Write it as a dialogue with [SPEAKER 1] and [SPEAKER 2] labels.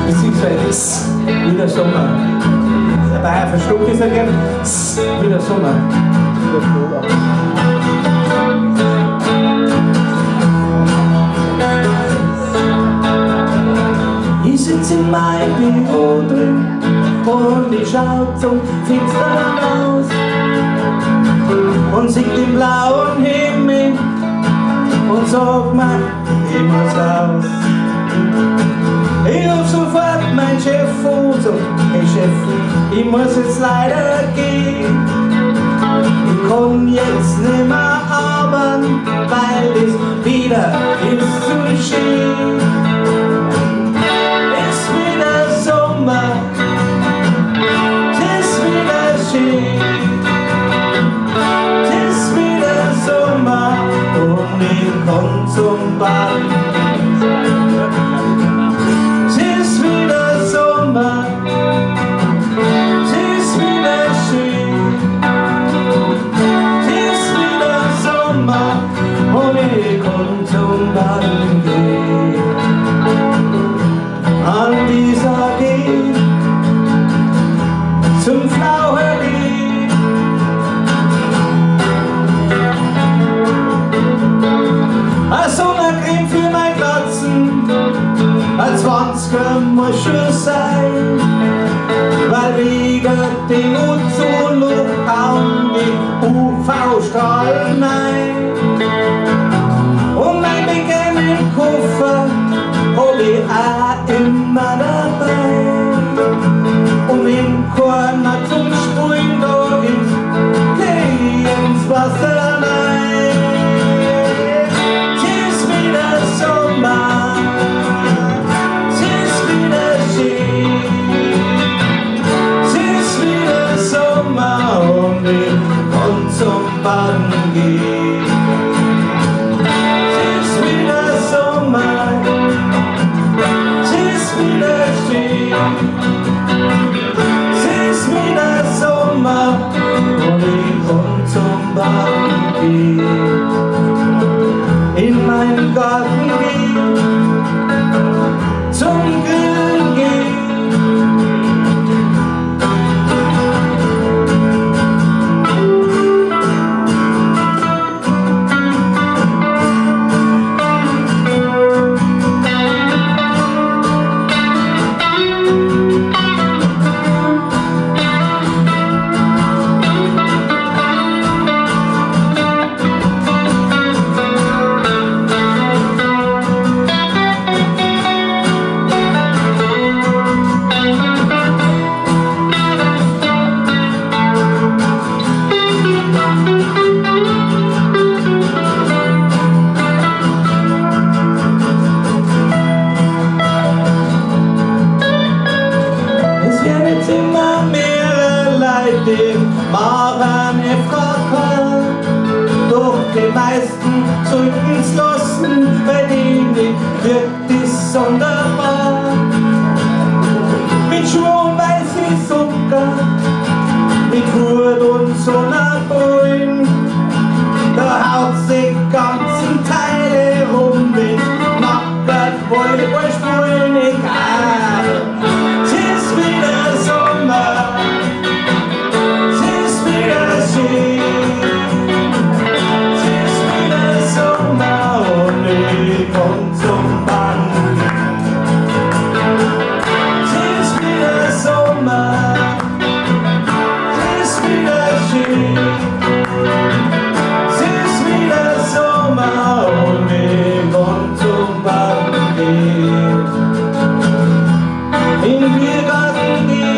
[SPEAKER 1] Beziehungsweise wie der Sommer. Der Bayer verstuckt ist er gern. Wie der Sommer. Ich sitze in meinem Büro drin und ich schau zum Fenster raus und sing den blauen Himmel und sag mir, ich muss raus. Ich ruf sofort meinen Chef und sag, hey Chef, ich muss jetzt leider gehen. Ich kann jetzt nicht mehr arbeiten, weil es wieder ist zu schön. Ist wieder Sommer, ist wieder schön. Ist wieder Sommer und ich komm zum Baden. Ist wieder Sommer, ist wieder schön. Ist wieder Sommer und ich komm zum Baden gehen. An dieser Geh zum Flauhergeh. A Sonnencreme für mein Glatzen, als 20er muss schon sein, weil wegen dem Ozonloch kaum die UV-Strahlen ein. Und mein Koffer hab ich auch immer dabei. Und wenn keiner zum Sprühen da ist, geh ich ins Wasser rein. Es ist wieder Sommer, es ist wieder schön. Es ist wieder Sommer und ich kann zum Baden gehen. Es ist wieder Sommer, es ist wieder schön. Es ist wieder Sommer und ich komm zum Baden gehen. In meinen Garten gehen, zum Grillen gehen. Immer mehrere Leute machen Frage, doch die meisten sollten's lassen, bei denen wirkt es sonderbar. Mit Schuhe und weißen Socken, mit Hut und Sonnenbrillen, da haut sich ganzen Teile rum mit Mackert, Volleyball spielen, egal. Es ist wieder Sommer, es ist wieder schön. Es ist wieder Sommer und ich komm zum Baden. Es ist wieder Sommer, es ist wieder schön. Es ist wieder Sommer und ich komm zum Baden gehen. In Biergarten gehen.